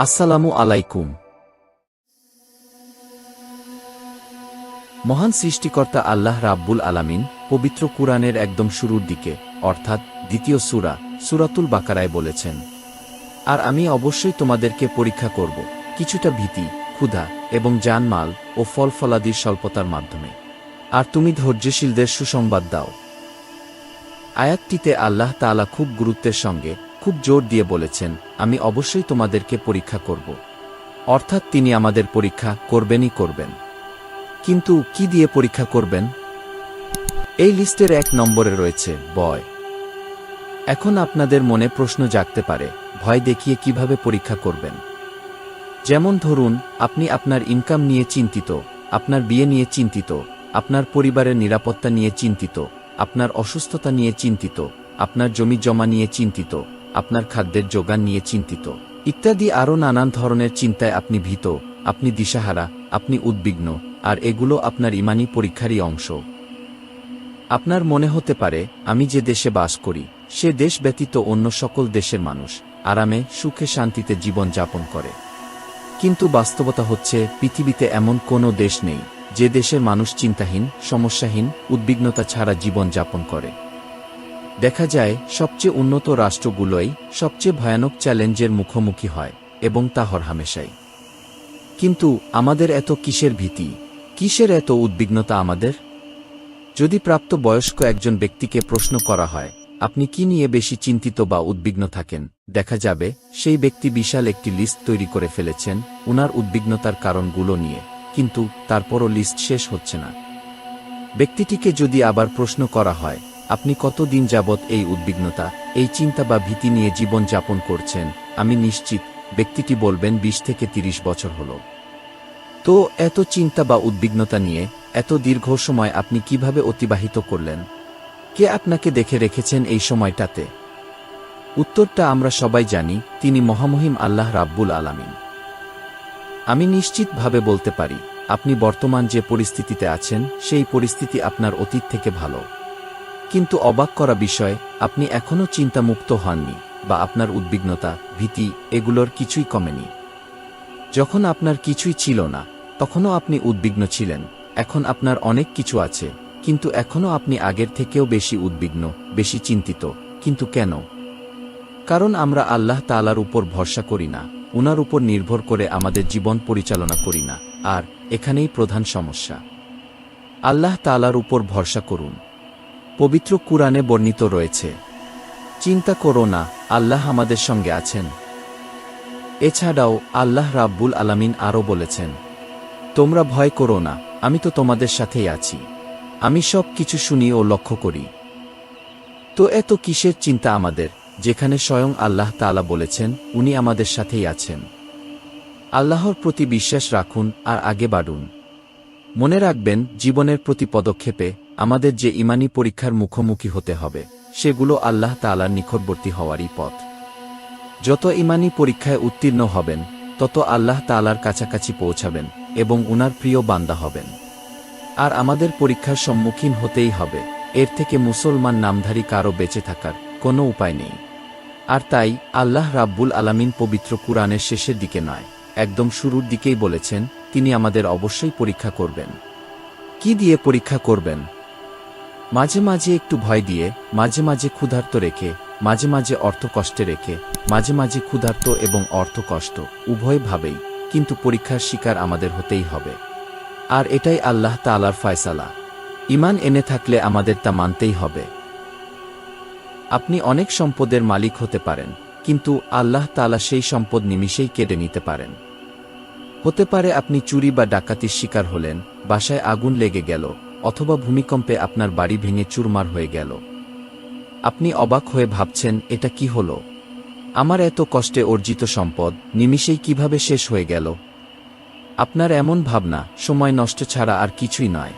আসসালামু আলাইকুম। মহান সৃষ্টিকর্তা আল্লাহ রাব্বুল আলামিন পবিত্র কুরআনের একদম শুরুর দিকে অর্থাৎ দ্বিতীয় সূরা সূরাতুল বাকারায় বলেছেন, আর আমি অবশ্যই তোমাদেরকে পরীক্ষা করব কিছুটা ভীতি, ক্ষুধা এবং জানমাল ও ফলফলাদির স্বল্পতার মাধ্যমে, আর তুমি ধৈর্যশীলদের সুসংবাদ দাও। আয়াতটিতে আল্লাহ তাআলা খুব গুরুত্বের সঙ্গে খুব জোর দিয়ে বলেছেন, আমি অবশ্যই তোমাদেরকে পরীক্ষা করব। অর্থাৎ তিনি আমাদের পরীক্ষা করবেনই করবেন। কিন্তু কি দিয়ে পরীক্ষা করবেন? এই লিস্টের 1 নম্বরে রয়েছে ভয়। এখন আপনাদের মনে প্রশ্ন জাগতে পারে, ভয় দেখিয়ে কিভাবে পরীক্ষা করবেন? যেমন ধরুন, আপনি আপনার ইনকাম নিয়ে চিন্তিত, আপনার বিয়ে নিয়ে চিন্তিত, আপনার পরিবারের নিরাপত্তা নিয়ে চিন্তিত, আপনার অসুস্থতা নিয়ে চিন্তিত, আপনার জমি জমা নিয়ে চিন্তিত, আপনার খাদ্যের যোগান নিয়ে চিন্তিত, ইত্যাদি আরও নানান ধরনের চিন্তায় আপনি ভীত, আপনি দিশাহারা, আপনি উদ্বিগ্ন, আর এগুলো আপনার ঈমানী পরীক্ষারই অংশ। আপনার মনে হতে পারে, আমি যে দেশে বাস করি সে দেশ ব্যতীত অন্য সকল দেশের মানুষ আরামে সুখে শান্তিতে জীবন যাপন করে। কিন্তু বাস্তবতা হচ্ছে, পৃথিবীতে এমন কোনো দেশ নেই যে দেশের মানুষ চিন্তাহীন, সমস্যাহীন, উদ্বিগ্নতা ছাড়া জীবন যাপন করে। দেখা যায় সবচেয়ে উন্নত রাষ্ট্রগুলোই সবচেয়ে ভয়ানক চ্যালেঞ্জের মুখোমুখি হয়, এবং তা হরহামেশাই। কিন্তু আমাদের এত কিসের ভীতি, কিসের এত উদ্বিগ্নতা আমাদের? যদি প্রাপ্ত বয়স্ক একজন ব্যক্তিকে প্রশ্ন করা হয়, আপনি কি নিয়ে বেশি চিন্তিত বা উদ্বিগ্ন থাকেন, দেখা যাবে সেই ব্যক্তি বিশাল একটি লিস্ট তৈরি করে ফেলেছেন উনার উদ্বিগ্নতার কারণগুলো নিয়ে, কিন্তু তারপরও লিস্ট শেষ হচ্ছে না। ব্যক্তিটিকে যদি আবার প্রশ্ন করা হয়, আপনি কতদিন যাবৎ এই উদ্বিগ্নতা, এই চিন্তা বা ভীতি নিয়ে জীবন যাপন করছেন, আমি নিশ্চিত ব্যক্তিটি বলবেন 20 থেকে 30 বছর হল। তো এত চিন্তা বা উদ্বিগ্নতা নিয়ে এত দীর্ঘ সময় আপনি কিভাবে অতিবাহিত করলেন? কে আপনাকে দেখে রেখেছেন এই সময়টাতে? উত্তরটা আমরা সবাই জানি, তিনি মহামহিম আল্লাহ রাব্বুল আলামিন। আমি নিশ্চিতভাবে বলতে পারি, আপনি বর্তমান যে পরিস্থিতিতে আছেন সেই পরিস্থিতি আপনার অতীত থেকে ভালো। কিন্তু অবাক করা বিষয়, আপনি এখনও চিন্তামুক্ত হননি, বা আপনার উদ্বিগ্নতা, ভীতি এগুলোর কিছুই কমেনি। যখন আপনার কিছুই ছিল না তখনও আপনি উদ্বিগ্ন ছিলেন, এখন আপনার অনেক কিছু আছে, কিন্তু এখনও আপনি আগের থেকেও বেশি উদ্বিগ্ন, বেশি চিন্তিত। কিন্তু কেন? কারণ আমরা আল্লাহ তাআলার উপর ভরসা করি না, উনার উপর নির্ভর করে আমাদের জীবন পরিচালনা করি না। আর এখানেই প্রধান সমস্যা। আল্লাহ তাআলার উপর ভরসা করুন। পবিত্র কুরআনে বর্ণিত রয়েছে, চিন্তা করো না, আল্লাহ আমাদের সঙ্গে আছেন। এছাড়াও আল্লাহ রাব্বুল আলামিন আরও বলেছেন, তোমরা ভয় করো না, আমি তো তোমাদের সাথেই আছি, আমি সব কিছু শুনি ও লক্ষ্য করি। তো এত কিসের চিন্তা আমাদের, যেখানে স্বয়ং আল্লাহ তাআলা বলেছেন উনি আমাদের সাথেই আছেন? আল্লাহর প্রতি বিশ্বাস রাখুন আর আগে বাড়ুন। মনে রাখবেন, জীবনের প্রতি পদক্ষেপে আমাদের যে ঈমানী পরীক্ষার মুখোমুখি হতে হবে, সেগুলো আল্লাহ তাআলার নিকটবর্তী হওয়ারই পথ। যত ঈমানী পরীক্ষায় উত্তীর্ণ হবেন, তত আল্লাহ তাআলার কাছাকাছি পৌঁছাবেন এবং উনার প্রিয় বান্দা হবেন। আর আমাদের পরীক্ষার সম্মুখীন হতেই হবে, এর থেকে মুসলমান নামধারী কারও বেঁচে থাকার কোনো উপায় নেই। আর তাই আল্লাহ রাব্বুল আলামিন পবিত্র কুরআনের শেষের দিকে নয়, একদম শুরুর দিকেই বলেছেন, তিনি আমাদের অবশ্যই পরীক্ষা করবেন। কি দিয়ে পরীক্ষা করবেন? মাঝে মাঝে একটু ভয় দিয়ে, মাঝে মাঝে ক্ষুধার্ত রেখে, মাঝে মাঝে অর্থকষ্টে রেখে, মাঝে মাঝে ক্ষুধার্ত এবং অর্থকষ্ট উভয়ভাবেই, কিন্তু পরীক্ষার শিকার আমাদের হতেই হবে। আর এটাই আল্লাহ তাআলার ফয়সালা। ঈমান এনে থাকলে আমাদের তা মানতেই হবে। আপনি অনেক সম্পদের মালিক হতে পারেন, কিন্তু আল্লাহ তাআলা সেই সম্পদ নিমিষেই কেড়ে নিতে পারেন। হতে পারে আপনি চুরি বা ডাকাতির শিকার হলেন, বাসায় আগুন লেগে গেল, অথবা ভূমিকম্পে আপনার বাড়ি ভেঙে চুরমার হয়ে গেল। আপনি অবাক হয়ে ভাবছেন, এটা কি হলো? আমার এত কষ্টে অর্জিত সম্পদ নিমিষেই কিভাবে শেষ হয়ে গেল? আপনার এমন ভাবনা সময় নষ্ট ছাড়া আর কিছুই নয়।